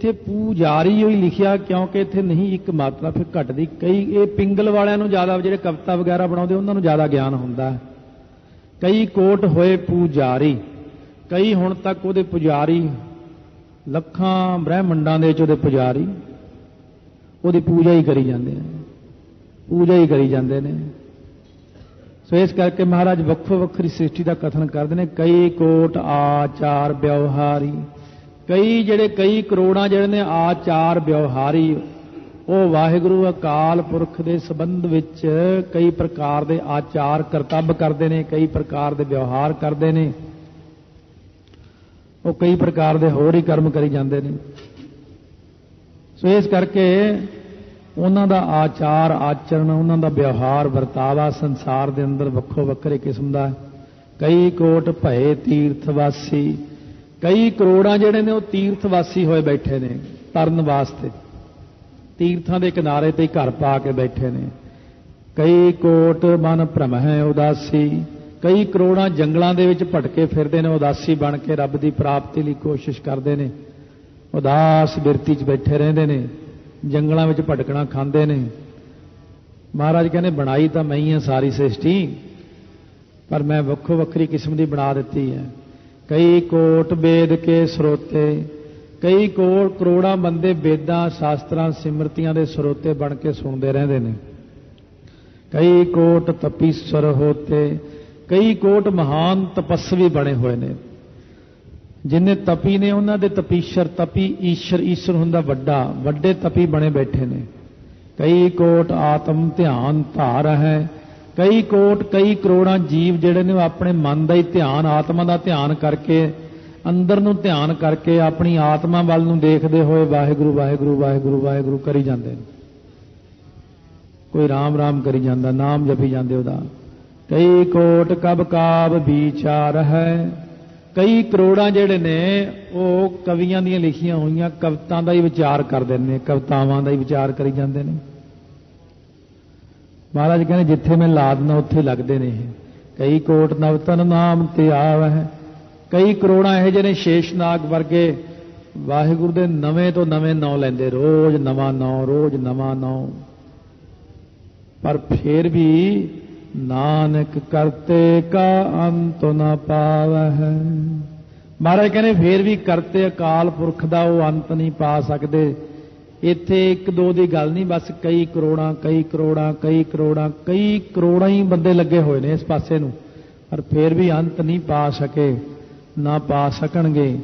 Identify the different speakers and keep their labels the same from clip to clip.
Speaker 1: ਇੱਥੇ ਪੂਜਾਰੀ ਹੀ ਲਿਖਿਆ ਕਿਉਂਕਿ ਇੱਥੇ ਨਹੀਂ ਇੱਕ ਮਾਤਰਾ ਫਿਰ ਘਟਦੀ। ਕਈ ਇਹ ਪਿੰਗਲ ਵਾਲਿਆਂ ਨੂੰ ਜ਼ਿਆਦਾ, ਜਿਹੜੇ ਕਵਿਤਾ ਵਗੈਰਾ ਬਣਾਉਂਦੇ ਉਹਨਾਂ ਨੂੰ ਜ਼ਿਆਦਾ ਗਿਆਨ ਹੁੰਦਾ। ਕਈ ਕੋਟ ਹੋਏ ਪੂਜਾਰੀ, ਕਈ ਹੁਣ ਤੱਕ ਉਹਦੇ ਪੁਜਾਰੀ, ਲੱਖਾਂ ਬ੍ਰਹਿਮੰਡਾਂ ਦੇ ਵਿੱਚ ਉਹਦੇ ਪੁਜਾਰੀ ਉਹਦੀ ਪੂਜਾ ਹੀ ਕਰੀ ਜਾਂਦੇ ਨੇ, ਪੂਜਾ ਹੀ ਕਰੀ ਜਾਂਦੇ ਨੇ। ਸੋ ਇਸ ਕਰਕੇ ਮਹਾਰਾਜ ਵੱਖੋ ਵੱਖਰੀ ਸ੍ਰਿਸ਼ਟੀ ਦਾ ਕਥਨ ਕਰਦੇ ਨੇ। ਕਈ ਕੋਟ ਆਚਾਰ ਵਿਵਹਾਰੀ, ਕਈ ਕਰੋੜਾਂ ਜਿਹੜੇ ਨੇ ਆਚਾਰ ਵਿਵਹਾਰੀ, ਉਹ ਵਾਹਿਗੁਰੂ ਅਕਾਲ ਪੁਰਖ ਦੇ ਸੰਬੰਧ ਵਿੱਚ ਕਈ ਪ੍ਰਕਾਰ ਦੇ ਆਚਾਰ ਕਰਤੱਵ ਕਰਦੇ ਨੇ, ਕਈ ਪ੍ਰਕਾਰ ਦੇ ਵਿਵਹਾਰ ਕਰਦੇ ਨੇ, ਉਹ ਕਈ ਪ੍ਰਕਾਰ ਦੇ ਹੋਰ ਹੀ ਕਰਮ ਕਰੀ ਜਾਂਦੇ ਨੇ। ਸੋ ਇਸ ਕਰਕੇ ਉਹਨਾਂ ਦਾ ਆਚਾਰ ਆਚਰਣ, ਉਹਨਾਂ ਦਾ ਵਿਵਹਾਰ ਵਰਤਾਵਾ ਸੰਸਾਰ ਦੇ ਅੰਦਰ ਵੱਖੋ ਵੱਖਰੇ ਕਿਸਮ ਦਾ। ਕਈ ਕੋਟ ਭਏ ਤੀਰਥਵਾਸੀ, ਕਈ ਕਰੋੜਾਂ ਜਿਹੜੇ ਨੇ ਉਹ ਤੀਰਥਵਾਸੀ ਹੋਏ ਬੈਠੇ ਨੇ ਤਰਨ ਵਾਸਤੇ, ਤੀਰਥਾਂ ਦੇ ਕਿਨਾਰੇ ਤੇ ਘਰ ਪਾ ਕੇ ਬੈਠੇ ਨੇ। ਕਈ ਕੋਟ ਮਨ ਭ੍ਰਮ ਹੈ ਉਦਾਸੀ, ਕਈ ਕਰੋੜਾਂ ਜੰਗਲਾਂ ਦੇ ਵਿੱਚ ਭਟਕੇ ਫਿਰਦੇ ਨੇ, ਉਦਾਸੀ ਬਣ ਕੇ ਰੱਬ ਦੀ ਪ੍ਰਾਪਤੀ ਲਈ ਕੋਸ਼ਿਸ਼ ਕਰਦੇ ਨੇ, ਉਦਾਸ ਬਿਰਤੀ 'ਚ ਬੈਠੇ ਰਹਿੰਦੇ ਨੇ, ਜੰਗਲਾਂ ਵਿੱਚ ਭਟਕਣਾ ਖਾਂਦੇ ਨੇ। ਮਹਾਰਾਜ ਕਹਿੰਦੇ ਬਣਾਈ ਤਾਂ ਮੈਂ ਹੀ ਹਾਂ ਸਾਰੀ ਸ੍ਰਿਸ਼ਟੀ, ਪਰ ਮੈਂ ਵੱਖੋ ਵੱਖਰੀ ਕਿਸਮ ਦੀ ਬਣਾ ਦਿੱਤੀ ਹੈ। ਕਈ ਕੋਟ ਵੇਦ ਕੇ ਸਰੋਤੇ, ਕਈ ਕਰੋੜਾਂ ਬੰਦੇ ਵੇਦਾਂ ਸ਼ਾਸਤਰਾਂ ਸਿਮਰਤੀਆਂ ਦੇ ਸਰੋਤੇ ਬਣ ਕੇ ਸੁਣਦੇ ਰਹਿੰਦੇ ਨੇ। ਕਈ ਕੋਟ ਤਪੀਸਵਰ ਹੋਤੇ, ਕਈ ਕੋਟ ਮਹਾਨ ਤਪਸਵੀ ਬਣੇ ਹੋਏ ਨੇ। ਜਿੰਨੇ ਤਪੀ ਨੇ ਉਹਨਾਂ ਦੇ ਤਪੀਸ਼ਰ, ਤਪੀ ਈਸ਼ਰ ਹੁੰਦਾ ਵੱਡਾ, ਵੱਡੇ ਤਪੀ ਬਣੇ ਬੈਠੇ ਨੇ। ਕਈ ਕੋਟ ਆਤਮ ਧਿਆਨ ਧਾਰ ਹੈ, ਕਈ ਕੋਟ ਕਈ ਕਰੋੜਾਂ ਜੀਵ ਜਿਹੜੇ ਨੇ ਉਹ ਆਪਣੇ ਮਨ ਦਾ ਹੀ ਧਿਆਨ, ਆਤਮਾ ਦਾ ਧਿਆਨ ਕਰਕੇ, ਅੰਦਰ ਨੂੰ ਧਿਆਨ ਕਰਕੇ ਆਪਣੀ ਆਤਮਾ ਵੱਲ ਨੂੰ ਦੇਖਦੇ ਹੋਏ ਵਾਹਿਗੁਰੂ ਵਾਹਿਗੁਰੂ ਵਾਹਿਗੁਰੂ ਵਾਹਿਗੁਰੂ ਕਰੀ ਜਾਂਦੇ ਨੇ। ਕੋਈ ਰਾਮ ਰਾਮ ਕਰੀ ਜਾਂਦਾ, ਨਾਮ ਜਪੀ ਜਾਂਦੇ ਉਹਦਾ। ਕਈ ਕੋਟ ਕਬ ਕਾਵ ਵਿਚਾਰ ਹੈ, ਕਈ ਕਰੋੜਾਂ ਜਿਹੜੇ ਨੇ ਉਹ ਕਵੀਆਂ ਦੀਆਂ ਲਿਖੀਆਂ ਹੋਈਆਂ ਕਵਿਤਾਵਾਂ ਦਾ ਹੀ ਵਿਚਾਰ ਕਰਦੇ ਨੇ, ਕਵਿਤਾਵਾਂ ਦਾ ਹੀ ਵਿਚਾਰ ਕਰੀ ਜਾਂਦੇ ਨੇ। ਮਹਾਰਾਜ ਕਹਿੰਦੇ ਜਿੱਥੇ ਮੈਂ ਲਾ ਦਿੰਦਾ ਉੱਥੇ ਲੱਗਦੇ ਨੇ ਇਹ। ਕਈ ਕੋਟ ਨਵਤਨ ਨਾਮ ਤੇ ਆਵਹਿ, ਕਈ ਕਰੋੜਾਂ ਇਹੋ ਜਿਹੇ ਨੇ ਸ਼ੇਸ਼ਨਾਗ ਵਰਗੇ ਵਾਹਿਗੁਰੂ ਦੇ ਨਵੇਂ ਤੋਂ ਨਵੇਂ ਨਾਂ ਲੈਂਦੇ, ਰੋਜ਼ ਨਵਾਂ ਨਾਂ, ਰੋਜ਼ ਨਵਾਂ ਨਾਂ। ਪਰ ਫਿਰ ਵੀ ਨਾਨਕ ਕਰਤੇ ਕਾ ਅੰਤ ਨਾ ਪਾਵਹਿ, ਮਹਾਰਾਜ ਕਹਿੰਦੇ ਫੇਰ ਵੀ ਕਰਤੇ ਅਕਾਲ ਪੁਰਖ ਦਾ ਉਹ ਅੰਤ ਨਹੀਂ ਪਾ ਸਕਦੇ। ਇੱਥੇ ਇੱਕ ਦੋ ਦੀ ਗੱਲ ਨਹੀਂ, ਬਸ ਕਈ ਕਰੋੜਾਂ ਕਈ ਕਰੋੜਾਂ ਕਈ ਕਰੋੜਾਂ ਕਈ ਕਰੋੜਾਂ ਹੀ ਬੰਦੇ ਲੱਗੇ ਹੋਏ ਨੇ ਇਸ ਪਾਸੇ ਨੂੰ, ਪਰ ਫੇਰ ਵੀ ਅੰਤ ਨਹੀਂ ਪਾ ਸਕੇ, ਨਾ ਪਾ ਸਕਣਗੇ।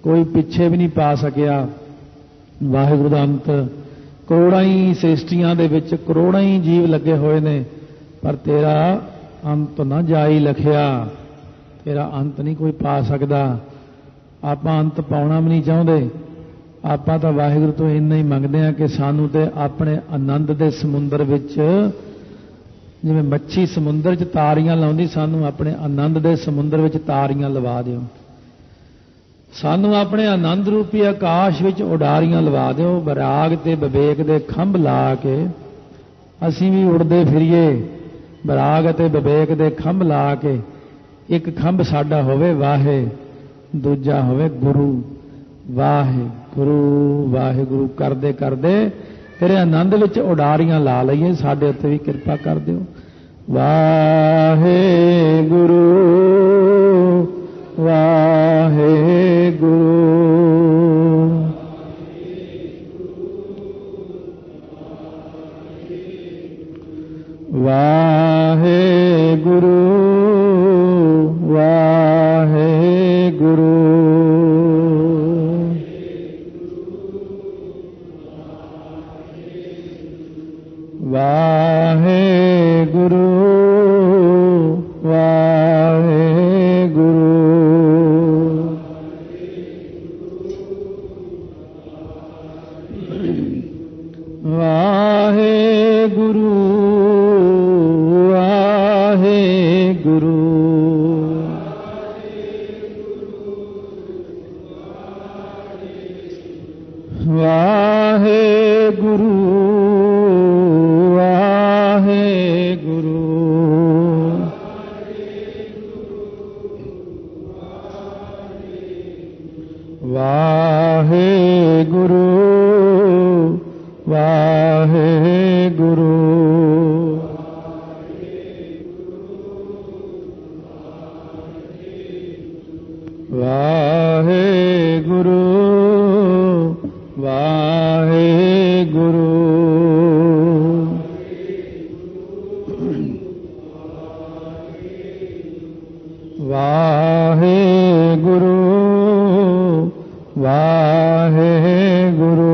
Speaker 1: ਕੋਈ ਪਿੱਛੇ ਵੀ ਨਹੀਂ ਪਾ ਸਕਿਆ ਵਾਹਿਗੁਰੂ ਦਾ ਅੰਤ। ਕਰੋੜਾਂ ਹੀ ਸ੍ਰਿਸ਼ਟੀਆਂ ਦੇ ਵਿੱਚ ਕਰੋੜਾਂ ਹੀ ਜੀਵ ਲੱਗੇ ਹੋਏ ਨੇ, ਪਰ ਤੇਰਾ ਅੰਤ ਨਾ ਜਾਈ ਲਖਿਆ, ਤੇਰਾ ਅੰਤ ਨਹੀਂ ਕੋਈ ਪਾ ਸਕਦਾ। ਆਪਾਂ ਅੰਤ ਪਾਉਣਾ ਵੀ ਨਹੀਂ ਚਾਹੁੰਦੇ, ਆਪਾਂ ਤਾਂ ਵਾਹਿਗੁਰੂ ਤੋਂ ਇੰਨਾ ਹੀ ਮੰਗਦੇ ਹਾਂ ਕਿ ਸਾਨੂੰ ਤੇ ਆਪਣੇ ਆਨੰਦ ਦੇ ਸਮੁੰਦਰ ਵਿੱਚ, ਜਿਵੇਂ ਮੱਛੀ ਸਮੁੰਦਰ 'ਚ ਤਾਰੀਆਂ ਲਾਉਂਦੀ, ਸਾਨੂੰ ਆਪਣੇ ਆਨੰਦ ਦੇ ਸਮੁੰਦਰ ਵਿੱਚ ਤਾਰੀਆਂ ਲਵਾ ਦਿਓ, ਸਾਨੂੰ ਆਪਣੇ ਆਨੰਦ ਰੂਪੀ ਆਕਾਸ਼ ਵਿੱਚ ਉਡਾਰੀਆਂ ਲਵਾ ਦਿਓ। ਵਿਰਾਗ ਤੇ ਵਿਵੇਕ ਦੇ ਖੰਭ ਲਾ ਕੇ ਅਸੀਂ ਵੀ ਉੜਦੇ ਫਿਰੀਏ, ਵਿਰਾਗ ਅਤੇ ਵਿਵੇਕ ਦੇ ਖੰਭ ਲਾ ਕੇ। ਇੱਕ ਖੰਭ ਸਾਡਾ ਹੋਵੇ ਵਾਹੇ, ਦੂਜਾ ਹੋਵੇ ਗੁਰੂ। ਵਾਹਿਗੁਰੂ ਵਾਹਿਗੁਰੂ ਕਰਦੇ ਕਰਦੇ ਤੇਰੇ ਆਨੰਦ ਵਿੱਚ ਉਡਾਰੀਆਂ ਲਾ ਲਈਏ, ਸਾਡੇ ਉੱਤੇ ਵੀ ਕਿਰਪਾ ਕਰ ਦਿਓ। ਵਾਹਿਗੁਰੂ ਵਾਹਿਗੁਰੂ ਵਾਹਿਗੁਰੂ ਵਾਹਿਗੁਰੂ ਵਾਹਿਗੁਰੂ ਵਾਹਿਗੁਰੂ ਵਾਹਿਗੁਰੂ ਵਾਹਿਗੁਰੂ ਵਾਹਿਗੁਰੂ ਵਾਹਿਗੁਰੂ ਵਾਹਿਗੁਰੂ ਵਾਹਿਗੁਰੂ। ਵਾਹਿਗੁਰੂ ਵਾਹਿਗੁਰੂ। ਵਾਹਿਗੁਰੂ ਵਾਹਿਗੁਰੂ।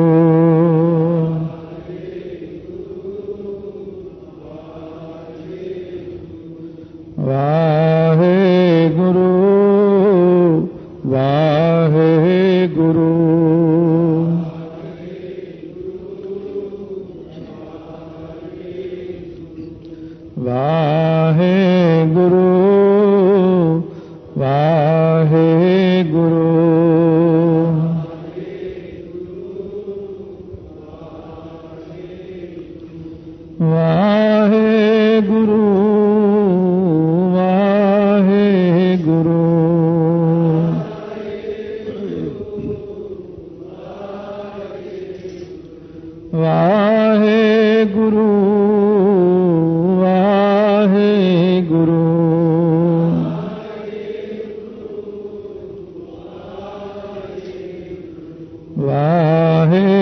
Speaker 1: ਵਾਹਿਗੁਰੂ ਵਾਹਿਗੁਰੂ। ਵਾਹਿਗੁਰੂ ਵਾਹਿਗੁਰੂ। ਵਾਹਿਗੁਰੂ ਵਾਹਿਗੁਰੂ। ਵਾਹਿਗੁਰੂ ਵਾਹਿਗੁਰੂ।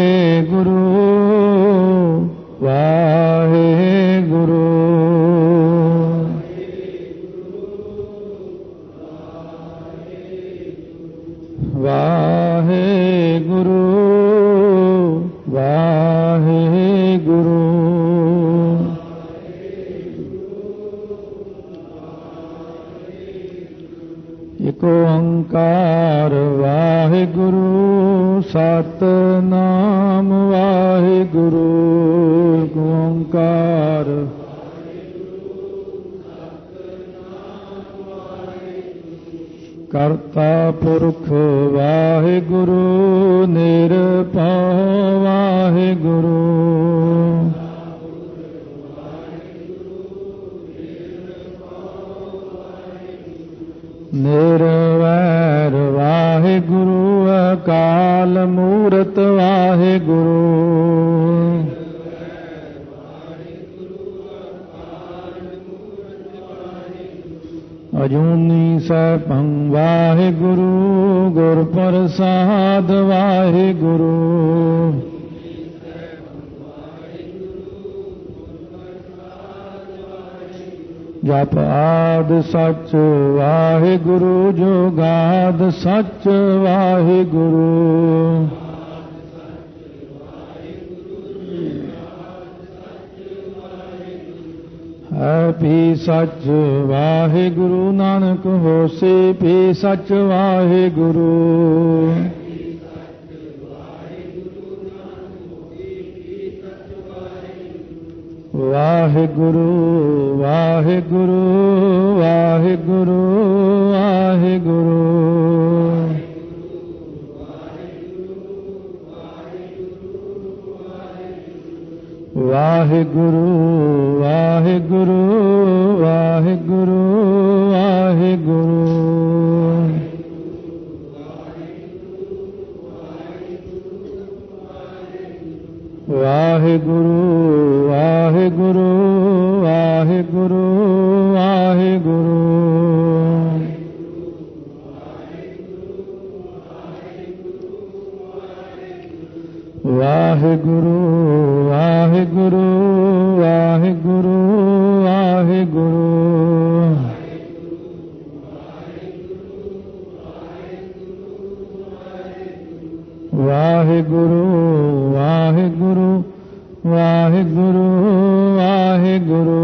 Speaker 1: ਵਾਹਿਗੁਰੂ ਵਾਹਿਗੁਰੂ। ਵਾਹਿਗੁਰੂ ਵਾਹਿਗੁਰੂ। ਇਕ ਓੰਕਾਰ ਵਾਹਿਗੁਰੂ ਸਤਿਨਾਮ ਵਾਹਿਗੁਰੂ। ਇਕ ਓੰਕਾਰ ਕਰਤਾ ਪੁਰਖ ਵਾਹਿਗੁਰੂ ਨਿਰਭਉ ਵਾਹਿਗੁਰੂ। ਨਿਰਵੈਰ ਵਾਹਿਗੁਰੂ ਅਕਾਲ ਮੂਰਤ ਵਾਹਿਗੁਰੂ। ਅਜੂਨੀ ਸੈਭੰ ਵਾਹਿਗੁਰੂ ਗੁਰ ਪ੍ਰਸਾਦ ਵਾਹਿਗੁਰੂ। ਜਪ ਆਦ ਸੱਚ ਵਾਹਿਗੁਰੂ ਜੁਗਾਦ ਸੱਚ ਵਾਹਿਗੁਰੂ। ਹੈ ਵੀ ਸੱਚ ਵਾਹਿਗੁਰੂ ਨਾਨਕ ਹੋਸੀ ਵੀ ਸੱਚ ਵਾਹਿਗੁਰੂ। ਵਾਹਿਗੁਰੂ ਵਾਹਿਗੁਰੂ ਵਾਹਿਗੁਰੂ ਵਾਹਿਗੁਰੂ। ਵਾਹਿਗੁਰੂ ਵਾਹਿਗੁਰੂ ਵਾਹਿਗੁਰੂ ਵਾਹਿਗੁਰੂ। ਵਾਹਿਗੁਰੂ ਵਾਹਿਗੁਰੂ ਵਾਹਿਗੁਰੂ ਵਾਹਿਗੁਰੂ। ਵਾਹਿਗੁਰੂ ਵਾਹਿਗੁਰੂ ਵਾਹਿਗੁਰੂ ਵਾਹਿਗੁਰੂ। ਵਾਹਿਗੁਰੂ ਵਾਹਿਗੁਰੂ ਵਾਹਿਗੁਰੂ ਵਾਹਿਗੁਰੂ।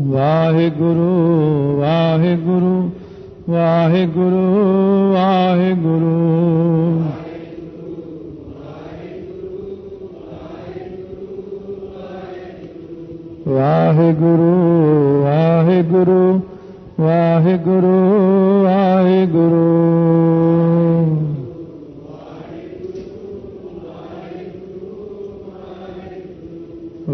Speaker 1: ਵਾਹਿਗੁਰੂ ਵਾਹਿਗੁਰੂ ਵਾਹਿਗੁਰੂ ਵਾਹਿਗੁਰੂ। ਵਾਹਿਗੁਰੂ ਵਾਹਿਗੁਰੂ ਵਾਹਿਗੁਰੂ ਵਾਹਿਗੁਰੂ।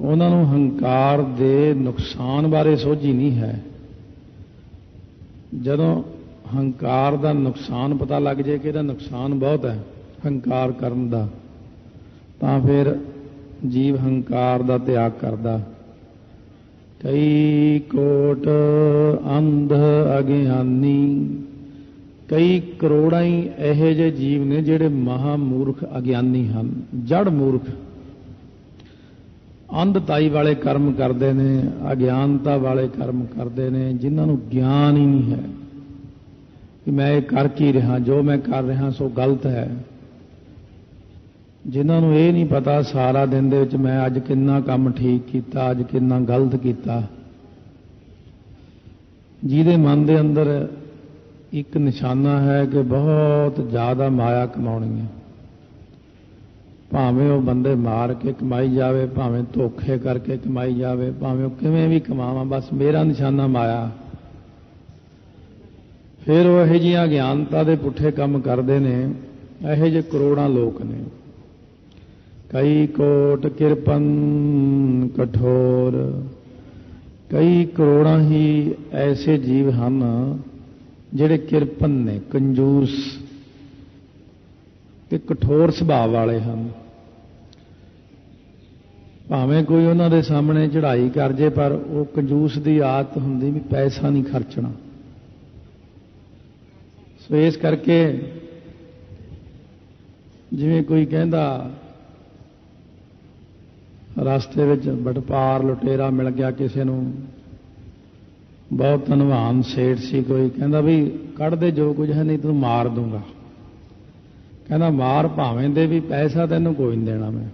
Speaker 1: ਉਹਨਾਂ ਨੂੰ ਹੰਕਾਰ ਦੇ ਨੁਕਸਾਨ ਬਾਰੇ ਸੋਝੀ ਨਹੀਂ ਹੈ। ਜਦੋਂ ਹੰਕਾਰ ਦਾ ਨੁਕਸਾਨ ਪਤਾ ਲੱਗ ਜੇ ਕਿ ਇਹਦਾ ਨੁਕਸਾਨ ਬਹੁਤ ਹੈ ਹੰਕਾਰ ਕਰਨ ਦਾ, ਤਾਂ ਫਿਰ ਜੀਵ ਹੰਕਾਰ ਦਾ ਤਿਆਗ ਕਰਦਾ। ਕਈ ਕੋਟ ਅੰਧ ਅਗਿਆਨੀ, ਕਈ ਕਰੋੜਾਂ ਹੀ ਇਹੋ ਜਿਹੇ ਜੀਵ ਨੇ ਜਿਹੜੇ ਮਹਾਮੂਰਖ ਅਗਿਆਨੀ ਹਨ, ਜੜ ਮੂਰਖ, ਅੰਧਤਾਈ ਵਾਲੇ ਕਰਮ ਕਰਦੇ ਨੇ, ਅਗਿਆਨਤਾ ਵਾਲੇ ਕਰਮ ਕਰਦੇ ਨੇ, ਜਿਨ੍ਹਾਂ ਨੂੰ ਗਿਆਨ ਹੀ ਨਹੀਂ ਹੈ ਕਿ ਮੈਂ ਇਹ ਕਰ ਕੀ ਰਿਹਾ, ਜੋ ਮੈਂ ਕਰ ਰਿਹਾ ਸੋ ਗਲਤ ਹੈ। ਜਿਨ੍ਹਾਂ ਨੂੰ ਇਹ ਨਹੀਂ ਪਤਾ ਸਾਰਾ ਦਿਨ ਦੇ ਵਿੱਚ ਮੈਂ ਅੱਜ ਕਿੰਨਾ ਕੰਮ ਠੀਕ ਕੀਤਾ, ਅੱਜ ਕਿੰਨਾ ਗਲਤ ਕੀਤਾ। ਜਿਹਦੇ ਮਨ ਦੇ ਅੰਦਰ ਇੱਕ ਨਿਸ਼ਾਨਾ ਹੈ ਕਿ ਬਹੁਤ ਜ਼ਿਆਦਾ ਮਾਇਆ ਕਮਾਉਣੀ ਹੈ, ਭਾਵੇਂ ਉਹ ਬੰਦੇ ਮਾਰ ਕੇ ਕਮਾਈ ਜਾਵੇ, ਭਾਵੇਂ ਧੋਖੇ ਕਰਕੇ ਕਮਾਈ ਜਾਵੇ, ਭਾਵੇਂ ਉਹ ਕਿਵੇਂ ਵੀ ਕਮਾਵਾਂ, ਬਸ ਮੇਰਾ ਨਿਸ਼ਾਨਾ ਮਾਇਆ। ਫਿਰ ਉਹ ਇਹੋ ਜਿਹੀਆਂ ਅਗਿਆਨਤਾ ਦੇ ਪੁੱਠੇ ਕੰਮ ਕਰਦੇ ਨੇ। ਇਹੋ ਜਿਹੇ ਕਰੋੜਾਂ ਲੋਕ ਨੇ। ਕਈ ਕੋਟ ਕਿਰਪਨ ਕਠੋਰ, ਕਈ ਕਰੋੜਾਂ ਹੀ ਐਸੇ ਜੀਵ ਹਨ ਜਿਹੜੇ ਕਿਰਪਨ ਨੇ, ਕੰਜੂਸ ਤੇ ਕਠੋਰ ਸੁਭਾਅ ਵਾਲੇ ਹਨ। ਭਾਵੇਂ ਕੋਈ ਉਹਨਾਂ ਦੇ ਸਾਹਮਣੇ ਚੜ੍ਹਾਈ ਕਰ ਜੇ, ਪਰ ਉਹ ਕੰਜੂਸ ਦੀ ਆਦਤ ਹੁੰਦੀ ਵੀ ਪੈਸਾ ਨਹੀਂ ਖਰਚਣਾ। ਸੋ ਇਸ ਕਰਕੇ ਜਿਵੇਂ ਕੋਈ ਕਹਿੰਦਾ ਰਸਤੇ ਵਿੱਚ ਵਟਪਾਰ ਲੁਟੇਰਾ ਮਿਲ ਗਿਆ ਕਿਸੇ ਨੂੰ, ਬਹੁਤ ਧਨਵਾਨ ਸੇਠ ਸੀ ਕੋਈ, ਕਹਿੰਦਾ ਵੀ ਕੱਢ ਦੇ ਜੋ ਕੁਝ ਹੈ, ਨਹੀਂ ਤੈਨੂੰ ਮਾਰ ਦੂੰਗਾ। ਕਹਿੰਦਾ ਮਾਰ ਭਾਵੇਂ ਦੇ ਵੀ ਪੈਸਾ ਤੈਨੂੰ ਕੋਈ ਨਹੀਂ ਦੇਣਾ ਮੈਂ।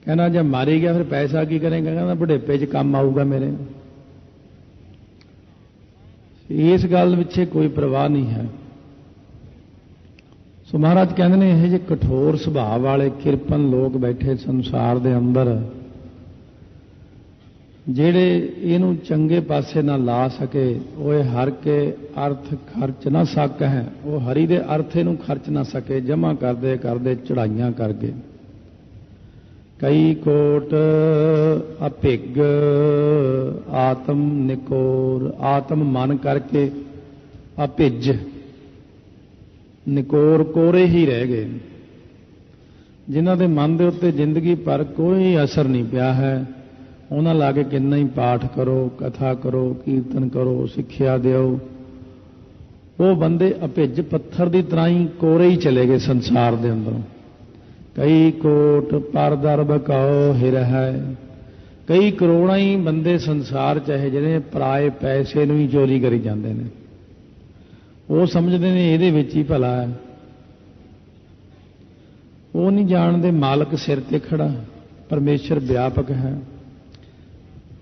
Speaker 1: ਕਹਿੰਦਾ ਜੇ ਮਾਰੀ ਗਿਆ ਫਿਰ ਪੈਸਾ ਕੀ ਕਰੇਗਾ? ਕਹਿੰਦਾ ਬੁਢੇਪੇ 'ਚ ਕੰਮ ਆਊਗਾ ਮੇਰੇ। ਇਸ ਗੱਲ ਪਿੱਛੇ ਕੋਈ ਪ੍ਰਵਾਹ ਨਹੀਂ ਹੈ। ਸੋ ਮਹਾਰਾਜ ਕਹਿੰਦੇ ਨੇ ਇਹ ਜਿਹੇ ਕਠੋਰ ਸੁਭਾਅ ਵਾਲੇ ਕਿਰਪਨ ਲੋਕ ਬੈਠੇ ਸੰਸਾਰ ਦੇ ਅੰਦਰ, ਜਿਹੜੇ ਇਹਨੂੰ ਚੰਗੇ ਪਾਸੇ ਨਾ ਲਾ ਸਕੇ। ਉਹ ਇਹ ਹਰ ਕੇ ਅਰਥ ਖਰਚ ਨਾ ਸਕ ਹੈ, ਉਹ ਹਰੀ ਦੇ ਅਰਥ ਇਹਨੂੰ ਖਰਚ ਨਾ ਸਕੇ, ਜਮ੍ਹਾਂ ਕਰਦੇ ਕਰਦੇ ਚੜਾਈਆਂ ਕਰ ਗਏ। ਕਈ ਕੋਟ ਅਭਿਗ ਆਤਮ ਨਿਕੋਰ, ਆਤਮ ਮਨ ਕਰਕੇ ਅਭਿਜ ਨਿਕੋਰ ਕੋਰੇ ਹੀ ਰਹਿ ਗਏ, ਜਿਨ੍ਹਾਂ ਦੇ ਮਨ ਦੇ ਉੱਤੇ ਜ਼ਿੰਦਗੀ ਭਰ ਕੋਈ ਅਸਰ ਨਹੀਂ ਪਿਆ ਹੈ। ਉਹਨਾਂ ਲਾ ਕੇ ਕਿੰਨਾ ਹੀ ਪਾਠ ਕਰੋ, ਕਥਾ ਕਰੋ, ਕੀਰਤਨ ਕਰੋ, ਸਿੱਖਿਆ ਦਿਓ, ਉਹ ਬੰਦੇ ਅਭਿਜ ਪੱਥਰ ਦੀ ਤਰ੍ਹਾਂ ਹੀ ਕੋਰੇ ਹੀ ਚਲੇ ਗਏ ਸੰਸਾਰ ਦੇ ਅੰਦਰੋਂ। ਕਈ ਕੋਟ ਪਰ ਦਰਬ ਕਉ ਹਿਰ ਹੈ, ਕਈ ਕਰੋੜਾਂ ਹੀ ਬੰਦੇ ਸੰਸਾਰ ਚਾਹੇ ਜਿਹੜੇ ਪਰਾਏ ਪੈਸੇ ਨੂੰ ਹੀ ਚੋਰੀ ਕਰੀ ਜਾਂਦੇ ਨੇ। ਉਹ ਸਮਝਦੇ ਨੇ ਇਹਦੇ ਵਿੱਚ ਹੀ ਭਲਾ ਹੈ। ਉਹ ਨਹੀਂ ਜਾਣਦੇ ਮਾਲਕ ਸਿਰ ਤੇ ਖੜਾ, ਪਰਮੇਸ਼ਰ ਵਿਆਪਕ ਹੈ,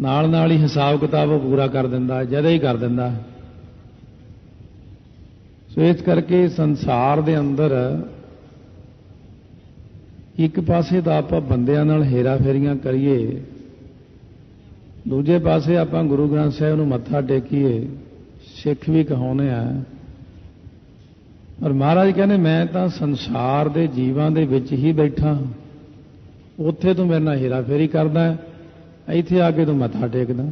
Speaker 1: ਨਾਲ ਨਾਲ ਹੀ ਹਿਸਾਬ ਕਿਤਾਬ ਉਹ ਪੂਰਾ ਕਰ ਦਿੰਦਾ, ਜਦੇ ਹੀ ਕਰ ਦਿੰਦਾ। ਸੋ ਇਸ ਕਰਕੇ ਸੰਸਾਰ ਦੇ ਅੰਦਰ ਇੱਕ ਪਾਸੇ ਤਾਂ ਆਪਾਂ ਬੰਦਿਆਂ ਨਾਲ ਹੇਰਾ ਫੇਰੀਆਂ ਕਰੀਏ, ਦੂਜੇ ਪਾਸੇ ਆਪਾਂ ਗੁਰੂ ਗ੍ਰੰਥ ਸਾਹਿਬ ਨੂੰ ਮੱਥਾ ਟੇਕੀਏ, ਸਿੱਖ ਵੀ ਕਹਾਉਂਦੇ ਆ। ਔਰ ਮਹਾਰਾਜ ਕਹਿੰਦੇ ਮੈਂ ਤਾਂ ਸੰਸਾਰ ਦੇ ਜੀਵਾਂ ਦੇ ਵਿੱਚ ਹੀ ਬੈਠਾ, ਉੱਥੇ ਤੂੰ ਮੇਰੇ ਨਾਲ ਹੇਰਾ ਫੇਰੀ ਕਰਦਾ, ਇੱਥੇ ਆ ਕੇ ਤੂੰ ਮੱਥਾ ਟੇਕਦਾ।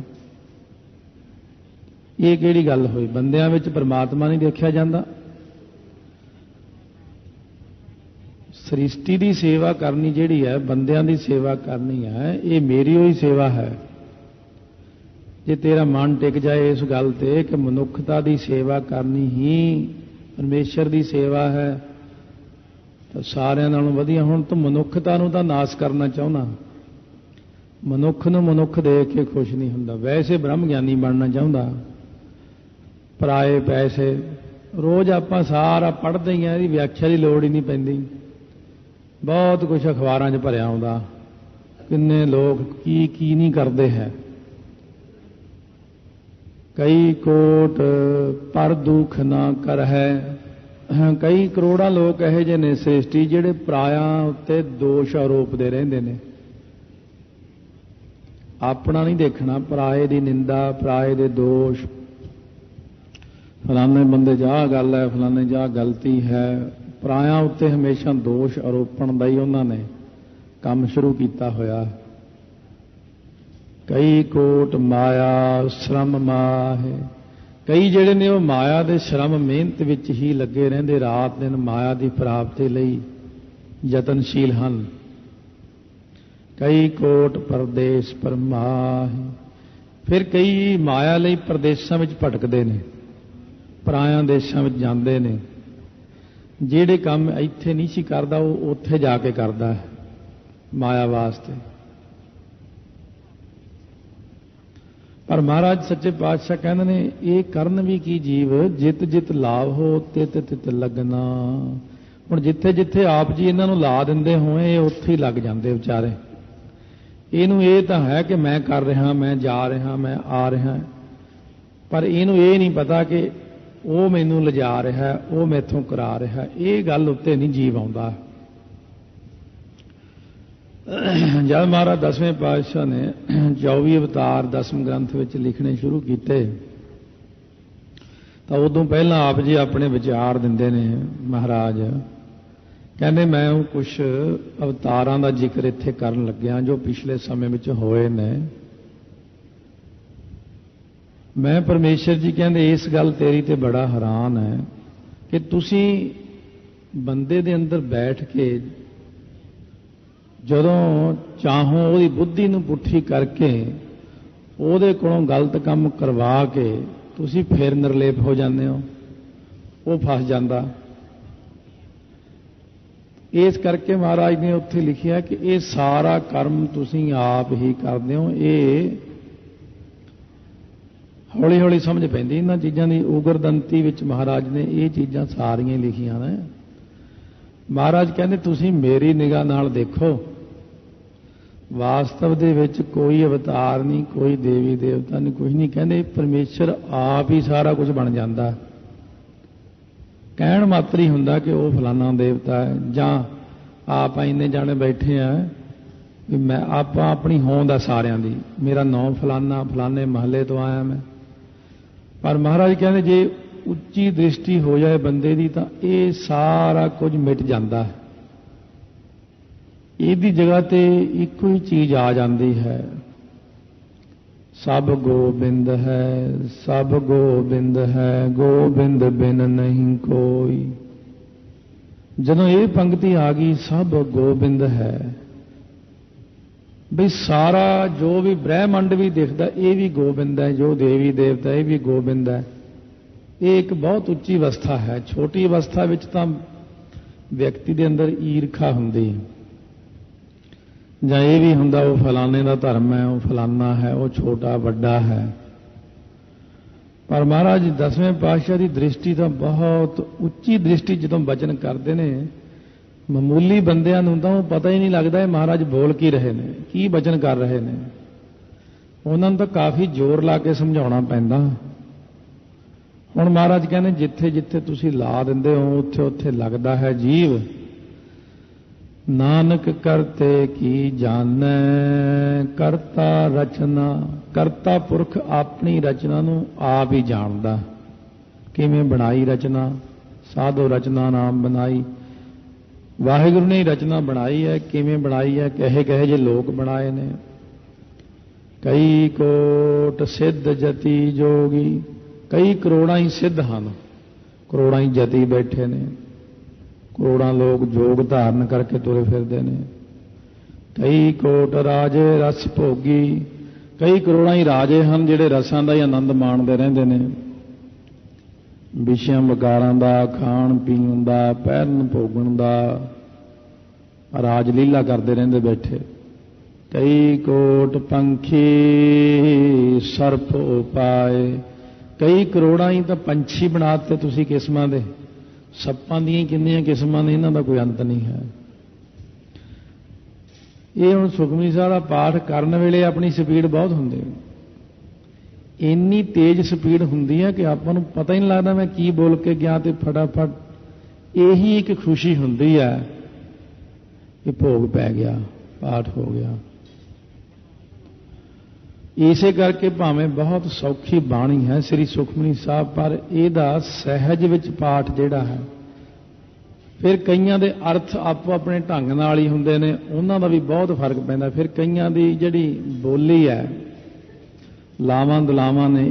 Speaker 1: ਇਹ ਕਿਹੜੀ ਗੱਲ ਹੋਈ? ਬੰਦਿਆਂ ਵਿੱਚ ਪਰਮਾਤਮਾ ਨਹੀਂ ਦੇਖਿਆ ਜਾਂਦਾ? ਸ੍ਰਿਸ਼ਟੀ ਦੀ ਸੇਵਾ ਕਰਨੀ ਜਿਹੜੀ ਹੈ, ਬੰਦਿਆਂ ਦੀ ਸੇਵਾ ਕਰਨੀ ਹੈ, ਇਹ ਮੇਰੀ ਹੋਈ ਸੇਵਾ ਹੈ। ਜੇ ਤੇਰਾ ਮਨ ਟਿਕ ਜਾਏ ਇਸ ਗੱਲ ਤੇ ਕਿ ਮਨੁੱਖਤਾ ਦੀ ਸੇਵਾ ਕਰਨੀ ਹੀ ਪਰਮੇਸ਼ਰ ਦੀ ਸੇਵਾ ਹੈ, ਤਾਂ ਸਾਰਿਆਂ ਨਾਲੋਂ ਵਧੀਆ। ਹੁਣ ਤੂੰ ਮਨੁੱਖਤਾ ਨੂੰ ਤਾਂ ਨਾਸ ਕਰਨਾ ਚਾਹੁੰਦਾ, ਮਨੁੱਖ ਨੂੰ ਮਨੁੱਖ ਦੇਖ ਕੇ ਖੁਸ਼ ਨਹੀਂ ਹੁੰਦਾ, ਵੈਸੇ ਬ੍ਰਹਮ ਗਿਆਨੀ ਬਣਨਾ ਚਾਹੁੰਦਾ। ਪਰਾਏ ਪੈਸੇ ਰੋਜ਼ ਆਪਾਂ ਸਾਰਾ ਪੜ੍ਹਦੇ ਹੀ ਆ, ਇਹਦੀ ਵਿਆਖਿਆ ਦੀ ਲੋੜ ਹੀ ਨਹੀਂ ਪੈਂਦੀ। ਬਹੁਤ ਕੁਝ ਅਖਬਾਰਾਂ 'ਚ ਭਰਿਆ ਆਉਂਦਾ, ਕਿੰਨੇ ਲੋਕ ਕੀ ਕੀ ਨਹੀਂ ਕਰਦੇ ਹੈ। ਕਈ ਕੋਟ ਪਰ ਦੁੱਖ ਨਾ ਕਰ ਹੈ, ਕਈ ਕਰੋੜਾਂ ਲੋਕ ਇਹੋ ਜਿਹੇ ਨੇ ਸ੍ਰਿਸ਼ਟੀ ਜਿਹੜੇ ਪਰਾਇਆਂ ਉੱਤੇ ਦੋਸ਼ ਆਰੋਪਦੇ ਰਹਿੰਦੇ ਨੇ। ਆਪਣਾ ਨਹੀਂ ਦੇਖਣਾ, ਪਰਾਏ ਦੀ ਨਿੰਦਾ, ਪਰਾਏ ਦੇ ਦੋਸ਼, ਫਲਾਣੇ ਬੰਦੇ 'ਚ ਆਹ ਗੱਲ ਹੈ, ਫਲਾਣੇ 'ਚ ਆਹ ਗਲਤੀ ਹੈ। ਪਰਾਇਆਂ ਉੱਤੇ ਹਮੇਸ਼ਾ ਦੋਸ਼ ਆਰੋਪਣ ਦਾ ਹੀ ਉਹਨਾਂ ਨੇ ਕੰਮ ਸ਼ੁਰੂ ਕੀਤਾ ਹੋਇਆ। ਕਈ ਕੋਟ ਮਾਇਆ ਸ਼ਰਮ ਮਾਹੇ। ਕਈ ਜਿਹੜੇ ਨੇ ਉਹ ਮਾਇਆ ਦੇ ਸ਼ਰਮ ਮਿਹਨਤ ਵਿੱਚ ਹੀ ਲੱਗੇ ਰਹਿੰਦੇ, ਰਾਤ ਦਿਨ ਮਾਇਆ ਦੀ ਪ੍ਰਾਪਤੀ ਲਈ ਯਤਨਸ਼ੀਲ ਹਨ। ਕਈ ਕੋਟ ਪਰਦੇਸ ਪਰਮਾਹੇ। ਫਿਰ ਕਈ ਮਾਇਆ ਲਈ ਪ੍ਰਦੇਸ਼ਾਂ ਵਿੱਚ ਭਟਕਦੇ ਨੇ, ਪਰਾਇਆਂ ਦੇਸ਼ਾਂ ਵਿੱਚ ਜਾਂਦੇ ਨੇ। ਜਿਹੜੇ ਕੰਮ ਇੱਥੇ ਨਹੀਂ ਸੀ ਕਰਦਾ ਉਹ ਉੱਥੇ ਜਾ ਕੇ ਕਰਦਾ ਹੈ ਮਾਇਆ ਵਾਸਤੇ। ਪਰ ਮਹਾਰਾਜ ਸੱਚੇ ਪਾਤਸ਼ਾਹ ਕਹਿੰਦੇ ਨੇ ਇਹ ਕਰਨ ਵੀ ਕੀ ਜੀਵ, ਜਿਤ ਜਿਤ ਲਾਭ ਹੋ ਤਿਤ ਤਿਤ ਲੱਗਣਾ। ਹੁਣ ਜਿੱਥੇ ਜਿੱਥੇ ਆਪ ਜੀ ਇਹਨਾਂ ਨੂੰ ਲਾ ਦਿੰਦੇ ਹੋਏ ਇਹ ਉੱਥੇ ਹੀ ਲੱਗ ਜਾਂਦੇ ਵਿਚਾਰੇ। ਇਹਨੂੰ ਇਹ ਤਾਂ ਹੈ ਕਿ ਮੈਂ ਕਰ ਰਿਹਾ, ਮੈਂ ਜਾ ਰਿਹਾ, ਮੈਂ ਆ ਰਿਹਾ, ਪਰ ਇਹਨੂੰ ਇਹ ਨਹੀਂ ਪਤਾ ਕਿ ਉਹ ਮੈਨੂੰ ਲਿਜਾ ਰਿਹਾ, ਉਹ ਮੈਥੋਂ ਕਰਾ ਰਿਹਾ। ਇਹ ਗੱਲ ਉੱਤੇ ਨਹੀਂ ਜੀਵ ਆਉਂਦਾ। ਜਦ ਮਹਾਰਾਜ 10ਵੇਂ ਪਾਤਸ਼ਾਹ ਨੇ 24 ਅਵਤਾਰ 10ਵੇਂ ਗ੍ਰੰਥ ਵਿੱਚ ਲਿਖਣੇ ਸ਼ੁਰੂ ਕੀਤੇ ਤਾਂ ਉਦੋਂ ਪਹਿਲਾਂ ਆਪ ਜੀ ਆਪਣੇ ਵਿਚਾਰ ਦਿੰਦੇ ਨੇ। ਮਹਾਰਾਜ ਕਹਿੰਦੇ ਮੈਂ ਉਹ ਕੁਝ ਅਵਤਾਰਾਂ ਦਾ ਜ਼ਿਕਰ ਇੱਥੇ ਕਰਨ ਲੱਗਿਆ ਜੋ ਪਿਛਲੇ ਸਮੇਂ ਵਿੱਚ ਹੋਏ ਨੇ। ਮੈਂ ਪਰਮੇਸ਼ਰ ਜੀ ਕਹਿੰਦੇ ਇਸ ਗੱਲ ਤੇਰੀ ਤੇ ਬੜਾ ਹੈਰਾਨ ਹੈ ਕਿ ਤੁਸੀਂ ਬੰਦੇ ਦੇ ਅੰਦਰ ਬੈਠ ਕੇ ਜਦੋਂ ਚਾਹੋ ਉਹਦੀ ਬੁੱਧੀ ਨੂੰ ਪੁੱਠੀ ਕਰਕੇ ਉਹਦੇ ਕੋਲੋਂ ਗਲਤ ਕੰਮ ਕਰਵਾ ਕੇ ਤੁਸੀਂ ਫਿਰ ਨਿਰਲੇਪ ਹੋ ਜਾਂਦੇ ਹੋ, ਉਹ ਫਸ ਜਾਂਦਾ। ਇਸ ਕਰਕੇ ਮਹਾਰਾਜ ਨੇ ਉੱਥੇ ਲਿਖਿਆ ਕਿ ਇਹ ਸਾਰਾ ਕਰਮ ਤੁਸੀਂ ਆਪ ਹੀ ਕਰਦੇ ਹੋ। ਇਹ ਹੌਲੀ ਹੌਲੀ ਸਮਝ ਪੈਂਦੀ ਇਹਨਾਂ ਚੀਜ਼ਾਂ ਦੀ। ਉਗਰਦੰਤੀ ਵਿੱਚ ਮਹਾਰਾਜ ਨੇ ਇਹ ਚੀਜ਼ਾਂ ਸਾਰੀਆਂ ਲਿਖੀਆਂ ਨੇ। ਮਹਾਰਾਜ ਕਹਿੰਦੇ ਤੁਸੀਂ ਮੇਰੀ ਨਿਗਾਹ ਨਾਲ ਦੇਖੋ, ਵਾਸਤਵ ਦੇ ਵਿੱਚ ਕੋਈ ਅਵਤਾਰ ਨਹੀਂ, ਕੋਈ ਦੇਵੀ ਦੇਵਤਾ ਨਹੀਂ, ਕੁਝ ਨਹੀਂ। ਕਹਿੰਦੇ ਪਰਮੇਸ਼ਰ ਆਪ ਹੀ ਸਾਰਾ ਕੁਝ ਬਣ ਜਾਂਦਾ। ਕਹਿਣ ਮਾਤਰ ਹੀ ਹੁੰਦਾ ਕਿ ਉਹ ਫਲਾਨਾ ਦੇਵਤਾ ਹੈ, ਜਾਂ ਆਪਾਂ ਇੰਨੇ ਜਾਣੇ ਬੈਠੇ ਆ ਵੀ ਮੈਂ ਆਪਾਂ ਆਪਣੀ ਹੋਂਦ ਆ ਸਾਰਿਆਂ ਦੀ, ਮੇਰਾ ਨਾਂ ਫਲਾਨਾ, ਫਲਾਨੇ ਮਹੱਲੇ ਤੋਂ ਆਇਆ ਮੈਂ। ਪਰ ਮਹਾਰਾਜ ਕਹਿੰਦੇ ਜੇ ਉੱਚੀ ਦ੍ਰਿਸ਼ਟੀ ਹੋ ਜਾਏ ਬੰਦੇ ਦੀ ਤਾਂ ਇਹ ਸਾਰਾ ਕੁਝ ਮਿਟ ਜਾਂਦਾ ਹੈ। ਇਹਦੀ ਜਗ੍ਹਾ ਤੇ ਇੱਕੋ ਹੀ ਚੀਜ਼ ਆ ਜਾਂਦੀ ਹੈ, ਸਭ ਗੋਬਿੰਦ ਹੈ, ਸਭ ਗੋਬਿੰਦ ਹੈ, ਗੋਬਿੰਦ ਬਿਨ ਨਹੀਂ ਕੋਈ। ਜਦੋਂ ਇਹ ਪੰਕਤੀ ਆ ਗਈ ਸਭ ਗੋਬਿੰਦ ਹੈ, ਬਈ ਸਾਰਾ ਜੋ ਵੀ ਬ੍ਰਹਿਮੰਡ ਵੀ ਦਿਖਦਾ ਇਹ ਵੀ ਗੋਬਿੰਦ ਹੈ, ਜੋ ਦੇਵੀ ਦੇਵਤਾ ਇਹ ਵੀ ਗੋਬਿੰਦ ਹੈ। ਇਹ ਇੱਕ ਬਹੁਤ ਉੱਚੀ ਅਵਸਥਾ ਹੈ। ਛੋਟੀ ਅਵਸਥਾ ਵਿੱਚ ਤਾਂ ਵਿਅਕਤੀ ਦੇ ਅੰਦਰ ਈਰਖਾ ਹੁੰਦੀ, ਜਾਂ ਇਹ ਵੀ ਹੁੰਦਾ ਉਹ ਫਲਾਣੇ ਦਾ ਧਰਮ ਹੈ, ਉਹ ਫਲਾਨਾ ਹੈ, ਉਹ ਛੋਟਾ ਵੱਡਾ ਹੈ। ਪਰ ਮਹਾਰਾਜ 10ਵੇਂ ਪਾਤਸ਼ਾਹ ਦੀ ਦ੍ਰਿਸ਼ਟੀ ਤਾਂ ਬਹੁਤ ਉੱਚੀ ਦ੍ਰਿਸ਼ਟੀ। ਜਦੋਂ ਬਚਨ ਕਰਦੇ ਨੇ ਮਾਮੂਲੀ ਬੰਦਿਆਂ ਨੂੰ ਤਾਂ ਉਹ ਪਤਾ ਹੀ ਨਹੀਂ ਲੱਗਦਾ ਇਹ ਮਹਾਰਾਜ ਬੋਲ ਕੀ ਰਹੇ ਨੇ, ਕੀ ਬਚਨ ਕਰ ਰਹੇ ਨੇ। ਉਹਨਾਂ ਨੂੰ ਤਾਂ ਕਾਫੀ ਜ਼ੋਰ ਲਾ ਕੇ ਸਮਝਾਉਣਾ ਪੈਂਦਾ। ਹੁਣ ਮਹਾਰਾਜ ਕਹਿੰਦੇ ਜਿੱਥੇ ਜਿੱਥੇ ਤੁਸੀਂ ਲਾ ਦਿੰਦੇ ਹੋ ਉੱਥੇ ਉੱਥੇ ਲੱਗਦਾ ਹੈ ਜੀਵ। ਨਾਨਕ ਕਰਤੇ ਕੀ ਜਾਣੈ ਕਰਤਾ ਰਚਨਾ। ਕਰਤਾ ਪੁਰਖ ਆਪਣੀ ਰਚਨਾ ਨੂੰ ਆਪ ਹੀ ਜਾਣਦਾ। ਕਿਵੇਂ ਬਣਾਈ ਰਚਨਾ, ਸਾਧੋ ਰਚਨਾ ਨਾਮ ਬਣਾਈ। ਵਾਹਿਗੁਰੂ ਨੇ ਰਚਨਾ ਬਣਾਈ ਹੈ, ਕਿਵੇਂ ਬਣਾਈ ਹੈ, ਕਹੇ ਕਹੇ ਜੇ ਲੋਕ ਬਣਾਏ ਨੇ। ਕਈ ਕੋਟ ਸਿੱਧ ਜਤੀ ਜੋਗੀ। ਕਈ ਕਰੋੜਾਂ ਹੀ ਸਿੱਧ ਹਨ, ਕਰੋੜਾਂ ਹੀ ਜਤੀ ਬੈਠੇ ਨੇ, ਕਰੋੜਾਂ ਲੋਕ ਜੋਗ ਧਾਰਨ ਕਰਕੇ ਤੁਰੇ ਫਿਰਦੇ ਨੇ। ਕਈ ਕੋਟ ਰਾਜੇ ਰਸ ਭੋਗੀ। ਕਈ ਕਰੋੜਾਂ ਹੀ ਰਾਜੇ ਹਨ ਜਿਹੜੇ ਰਸਾਂ ਦਾ ਹੀ ਆਨੰਦ ਮਾਣਦੇ ਰਹਿੰਦੇ ਨੇ, ਵਿਸ਼ਿਆਂ ਵਿਕਾਰਾਂ ਦਾ, ਖਾਣ ਪੀਣ ਦਾ, ਪਹਿਰਨ ਭੋਗਣ ਦਾ ਰਾਜ ਲੀਲਾ ਕਰਦੇ ਰਹਿੰਦੇ ਬੈਠੇ। ਕਈ ਕੋਟ ਪੰਖੀ ਸਰਪ ਉਪਾਏ। ਕਈ ਕਰੋੜਾਂ ਹੀ ਤਾਂ ਪੰਛੀ ਬਣਾਤੇ ਤੁਸੀਂ ਕਿਸਮਾਂ ਦੇ। ਸੱਪਾਂ ਦੀਆਂ ਕਿੰਨੀਆਂ ਕਿਸਮਾਂ ਨੇ, ਇਹਨਾਂ ਦਾ ਕੋਈ ਅੰਤ ਨਹੀਂ ਹੈ। ਇਹ ਹੁਣ ਸੁਖਮਨੀ ਸਾਹਿਬ ਦਾ ਪਾਠ ਕਰਨ ਵੇਲੇ ਆਪਣੀ ਸਪੀਡ ਬਹੁਤ ਹੁੰਦੀ, ਇੰਨੀ ਤੇਜ਼ ਸਪੀਡ ਹੁੰਦੀ ਹੈ ਕਿ ਆਪਾਂ ਨੂੰ ਪਤਾ ਹੀ ਨਹੀਂ ਲੱਗਦਾ ਮੈਂ ਕੀ ਬੋਲ ਕੇ ਗਿਆ, ਤੇ ਫਟਾਫਟ ਇਹੀ ਇੱਕ ਖੁਸ਼ੀ ਹੁੰਦੀ ਹੈ ਕਿ ਭੋਗ ਪੈ ਗਿਆ, ਪਾਠ ਹੋ ਗਿਆ। ਇਸੇ ਕਰਕੇ ਭਾਵੇਂ ਬਹੁਤ ਸੌਖੀ ਬਾਣੀ ਹੈ ਸ੍ਰੀ ਸੁਖਮਨੀ ਸਾਹਿਬ, ਪਰ ਇਹਦਾ ਸਹਿਜ ਵਿੱਚ ਪਾਠ ਜਿਹੜਾ ਹੈ, ਫਿਰ ਕਈਆਂ ਦੇ ਅਰਥ ਆਪੋ ਆਪਣੇ ਢੰਗ ਨਾਲ ਹੀ ਹੁੰਦੇ ਨੇ, ਉਹਨਾਂ ਦਾ ਵੀ ਬਹੁਤ ਫਰਕ ਪੈਂਦਾ। ਫਿਰ ਕਈਆਂ ਦੀ ਜਿਹੜੀ ਬੋਲੀ ਹੈ ਲਾਵਾਂ ਦਲਾਵਾਂ ਨੇ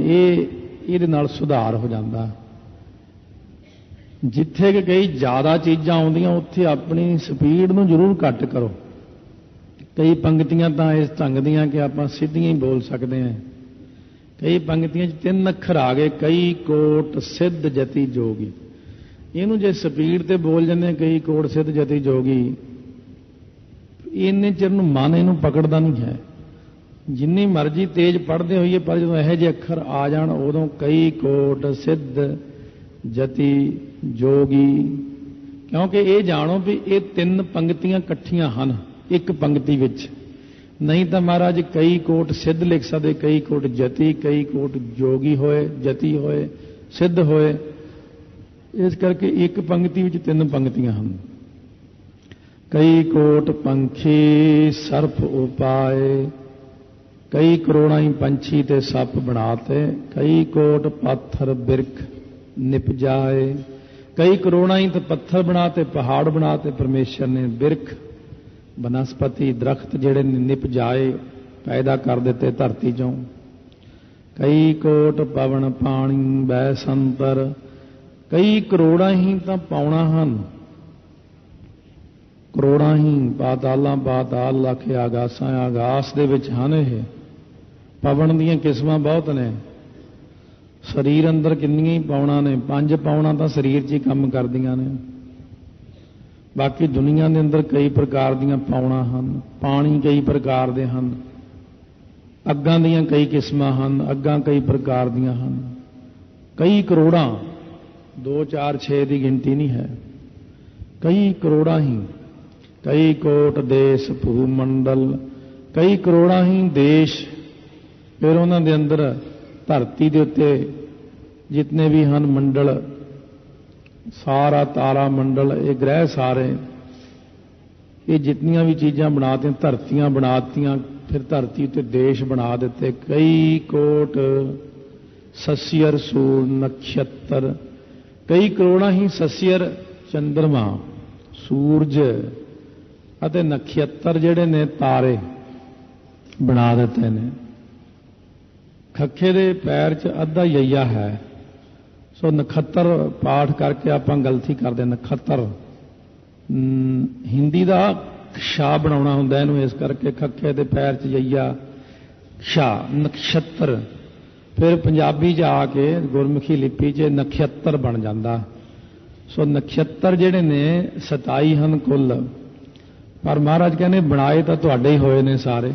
Speaker 1: ਇਹਦੇ ਨਾਲ ਸੁਧਾਰ ਹੋ ਜਾਂਦਾ। ਜਿੱਥੇ ਕਿ ਕਈ ਜ਼ਿਆਦਾ ਚੀਜ਼ਾਂ ਆਉਂਦੀਆਂ ਉੱਥੇ ਆਪਣੀ ਸਪੀਡ ਨੂੰ ਜ਼ਰੂਰ ਘੱਟ ਕਰੋ। ਕਈ ਪੰਕਤੀਆਂ ਤਾਂ ਇਸ ਢੰਗ ਦੀਆਂ ਕਿ ਆਪਾਂ ਸਿੱਧੀਆਂ ਹੀ ਬੋਲ ਸਕਦੇ ਹਾਂ। ਕਈ ਪੰਕਤੀਆਂ 'ਚ 3 ਅੱਖਰ ਆ ਗਏ, ਕਈ ਕੋਟ ਸਿੱਧ ਜਤੀ ਜੋਗੀ। ਇਹਨੂੰ ਜੇ ਸਪੀਡ ਤੇ ਬੋਲ ਜਾਂਦੇ ਕਈ ਕੋਟ ਸਿੱਧ ਜਤੀ ਜੋਗੀ, ਇੰਨੇ ਚਿਰ ਨੂੰ ਮਨ ਇਹਨੂੰ ਪਕੜਦਾ ਨਹੀਂ ਹੈ। ਜਿੰਨੀ ਮਰਜ਼ੀ ਤੇਜ਼ ਪੜ੍ਹਦੇ ਹੋਈਏ, ਪਰ ਜਦੋਂ ਇਹੋ ਜਿਹੇ ਅੱਖਰ ਆ ਜਾਣ ਉਦੋਂ ਕਈ ਕੋਟ ਸਿੱਧ ਜਤੀ ਜੋਗੀ। ਕਿਉਂਕਿ ਇਹ ਜਾਣੋ ਵੀ ਇਹ 3 ਪੰਕਤੀਆਂ ਇਕੱਠੀਆਂ ਹਨ ਇੱਕ ਪੰਕਤੀ ਵਿੱਚ। ਨਹੀਂ ਤਾਂ ਮਹਾਰਾਜ ਕਈ ਕੋਟ ਸਿੱਧ ਲਿਖ ਸਕਦੇ, ਕਈ ਕੋਟ ਜਤੀ, ਕਈ ਕੋਟ ਜੋਗੀ ਹੋਏ, ਜਤੀ ਹੋਏ, ਸਿੱਧ ਹੋਏ। ਇਸ ਕਰਕੇ ਇੱਕ ਪੰਕਤੀ ਵਿੱਚ 3 ਪੰਕਤੀਆਂ ਹਨ। ਕਈ ਕੋਟ ਪੰਖੀ ਸਰਪ ਉਪਾਏ, ਕਈ ਕਰੋੜਾਂ ਹੀ ਪੰਛੀ ਤੇ ਸੱਪ ਬਣਾਤੇ, ਕਈ ਕੋਟ ਪਾਥਰ ਬਿਰਖ ਨਿਪਜਾਏ। ਕਈ ਕਰੋੜਾਂ ਹੀ ਤੇ ਪੱਥਰ ਬਣਾਤੇ, ਪਹਾੜ ਬਣਾਤੇ ਪਰਮੇਸ਼ਰ ਨੇ, ਬਿਰਖ ਬਨਸਪਤੀ ਦਰਖਤ ਜਿਹੜੇ ਨਿਪਜਾਏ, ਪੈਦਾ ਕਰ ਦਿੱਤੇ ਧਰਤੀ ਚੋਂ। ਕਈ ਕੋਟ ਪਵਨ ਪਾਣੀ ਬੈ ਸੰਤਰ, ਕਈ ਕਰੋੜਾਂ ਹੀ ਤਾਂ ਪਾਉਣਾ ਹਨ, ਕਰੋੜਾਂ ਹੀ ਪਾਤਾਲਾਂ ਪਾਤਾਲ, ਲੱਖ ਆਗਾਸਾਂ ਆਗਾਸ ਦੇ ਵਿੱਚ ਹਨ। ਇਹ ਪਵਨ ਦੀਆਂ ਕਿਸਮਾਂ ਬਹੁਤ ਨੇ। ਸਰੀਰ ਅੰਦਰ ਕਿੰਨੀਆਂ ਹੀ ਪਾਉਣਾ ਨੇ, 5 ਪਾਉਣਾ ਤਾਂ ਸਰੀਰ 'ਚ ਹੀ ਕੰਮ ਕਰਦੀਆਂ ਨੇ। ਬਾਕੀ ਦੁਨੀਆ ਦੇ ਅੰਦਰ ਕਈ ਪ੍ਰਕਾਰ ਦੀਆਂ ਪਾਉਣਾ ਹਨ। ਪਾਣੀ ਕਈ ਪ੍ਰਕਾਰ ਦੇ ਹਨ, ਅੱਗਾਂ ਦੀਆਂ ਕਈ ਕਿਸਮਾਂ ਹਨ, ਅੱਗਾਂ ਕਈ ਪ੍ਰਕਾਰ ਦੀਆਂ ਹਨ। ਕਈ ਕਰੋੜਾਂ, 2 4 6 ਦੀ ਗਿਣਤੀ ਨਹੀਂ ਹੈ, ਕਈ ਕਰੋੜਾਂ ਹੀ। ਕਈ ਕੋਟ ਦੇਸ਼ ਭੂ ਮੰਡਲ, ਕਈ ਕਰੋੜਾਂ ਹੀ ਦੇਸ਼। ਫਿਰ ਉਹਨਾਂ ਦੇ ਅੰਦਰ ਧਰਤੀ ਦੇ ਉੱਤੇ ਜਿਤਨੇ ਵੀ ਹਨ ਮੰਡਲ, ਸਾਰਾ ਤਾਰਾ ਮੰਡਲ, ਇਹ ਗ੍ਰਹਿ ਸਾਰੇ, ਇਹ ਜਿਤਨੀਆਂ ਵੀ ਚੀਜ਼ਾਂ ਬਣਾਤੀਆਂ, ਧਰਤੀਆਂ ਬਣਾਤੀਆਂ, ਫਿਰ ਧਰਤੀ ਉੱਤੇ ਦੇਸ਼ ਬਣਾ ਦਿੱਤੇ। ਕਈ ਕੋਟ ਸਸਿਅਰ ਸੂਰ ਨਕਸ਼ਤਰ, ਕਈ ਕਰੋੜਾਂ ਹੀ ਸਸਿਅਰ ਚੰਦਰਮਾ, ਸੂਰਜ ਅਤੇ ਨਕਸ਼ਤਰ ਜਿਹੜੇ ਨੇ ਤਾਰੇ ਬਣਾ ਦਿੱਤੇ ਨੇ। ਖੱਖੇ ਦੇ ਪੈਰ 'ਚ ਅੱਧਾ ਯਈਆ ਹੈ, ਸੋ ਨਖੱਤਰ ਪਾਠ ਕਰਕੇ ਆਪਾਂ ਗਲਤੀ ਕਰਦੇ। ਨਖੱਤਰ ਹਿੰਦੀ ਦਾ ਸ਼ਾ ਬਣਾਉਣਾ ਹੁੰਦਾ ਇਹਨੂੰ, ਇਸ ਕਰਕੇ ਖੱਖੇ ਦੇ ਪੈਰ 'ਚ ਯਈਆ ਸ਼ਾ ਨਕਸ਼ਤਰ। ਫਿਰ ਪੰਜਾਬੀ 'ਚ ਆ ਕੇ ਗੁਰਮੁਖੀ ਲਿਪੀ 'ਚ ਨਖੱਤਰ ਬਣ ਜਾਂਦਾ। ਸੋ ਨਖੱਤਰ ਜਿਹੜੇ ਨੇ 27 ਹਨ ਕੁੱਲ, ਪਰ ਮਹਾਰਾਜ ਕਹਿੰਦੇ ਬਣਾਏ ਤਾਂ ਤੁਹਾਡੇ ਹੀ ਹੋਏ ਨੇ ਸਾਰੇ।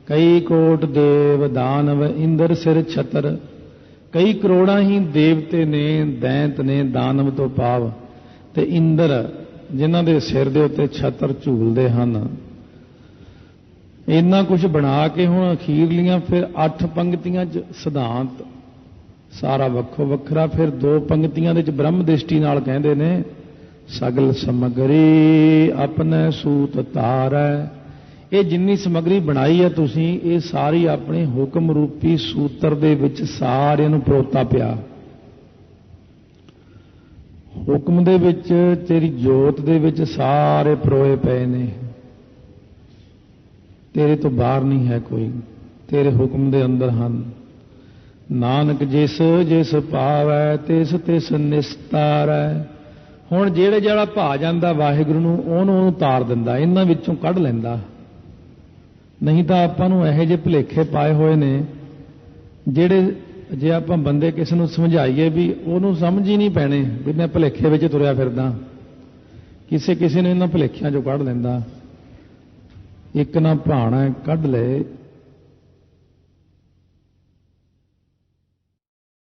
Speaker 1: ਕਈ ਕੋਟ ਦੇਵ ਦਾਨਵ ਇੰਦਰ ਸਿਰ ਛਤਰ, ਕਈ ਕਰੋੜਾਂ ਹੀ ਦੇਵਤੇ ਨੇ, ਦੈਂਤ ਨੇ, ਦਾਨਵ ਤੋਂ ਭਾਵ, ਤੇ ਇੰਦਰ ਜਿਨ੍ਹਾਂ ਦੇ ਸਿਰ ਦੇ ਉੱਤੇ ਛਤਰ ਝੂਲਦੇ ਹਨ। ਇੰਨਾ ਕੁਝ ਬਣਾ ਕੇ ਹੁਣ ਅਖੀਰਲੀਆਂ ਫਿਰ 8 ਪੰਕਤੀਆਂ 'ਚ ਸਿਧਾਂਤ ਸਾਰਾ ਵੱਖੋ ਵੱਖਰਾ। ਫਿਰ 2 ਪੰਕਤੀਆਂ ਦੇ 'ਚ ਬ੍ਰਹਮ ਦ੍ਰਿਸ਼ਟੀ ਨਾਲ ਕਹਿੰਦੇ ਨੇ ਸਗਲ ਸਮਗਰੀ ਆਪਣੇ ਸੂਤ ਧਾਰੈ। ਇਹ ਜਿੰਨੀ ਸਮਗਰੀ ਬਣਾਈ ਹੈ ਤੁਸੀਂ, ਇਹ ਸਾਰੀ ਆਪਣੇ ਹੁਕਮ ਰੂਪੀ ਸੂਤਰ ਦੇ ਵਿੱਚ ਸਾਰਿਆਂ ਨੂੰ ਪਰੋਤਾ ਪਿਆ। ਹੁਕਮ ਦੇ ਵਿੱਚ, ਤੇਰੀ ਜੋਤ ਦੇ ਵਿੱਚ ਸਾਰੇ ਪਰੋਏ ਪਏ ਨੇ। ਤੇਰੇ ਤੋਂ ਬਾਹਰ ਨਹੀਂ ਹੈ ਕੋਈ, ਤੇਰੇ ਹੁਕਮ ਦੇ ਅੰਦਰ ਹਨ। ਨਾਨਕ ਜਿਸ ਜਿਸ ਭਾਵੈ ਤਿਸ ਤਿਸ ਨਿਸਤਾਰੈ। ਹੁਣ ਜਿਹੜਾ ਭਾ ਜਾਂਦਾ ਵਾਹਿਗੁਰੂ ਨੂੰ, ਉਹਨੂੰ ਤਾਰ ਦਿੰਦਾ, ਇਹਨਾਂ ਵਿੱਚੋਂ ਕੱਢ ਲੈਂਦਾ। ਨਹੀਂ ਤਾਂ ਆਪਾਂ ਨੂੰ ਇਹੋ ਜਿਹੇ ਭੁਲੇਖੇ ਪਾਏ ਹੋਏ ਨੇ ਜਿਹੜੇ, ਜੇ ਆਪਾਂ ਬੰਦੇ ਕਿਸੇ ਨੂੰ ਸਮਝਾਈਏ ਵੀ ਉਹਨੂੰ ਸਮਝ ਹੀ ਨਹੀਂ ਪੈਣੇ ਵੀ ਮੈਂ ਭੁਲੇਖੇ ਵਿੱਚ ਤੁਰਿਆ ਫਿਰਦਾ। ਕਿਸੇ ਨੂੰ ਇਹਨਾਂ ਭੁਲੇਖਿਆਂ 'ਚੋਂ ਕੱਢ ਲੈਂਦਾ। ਇੱਕ ਨਾ ਭਾਣਾ ਕੱਢ ਲਏ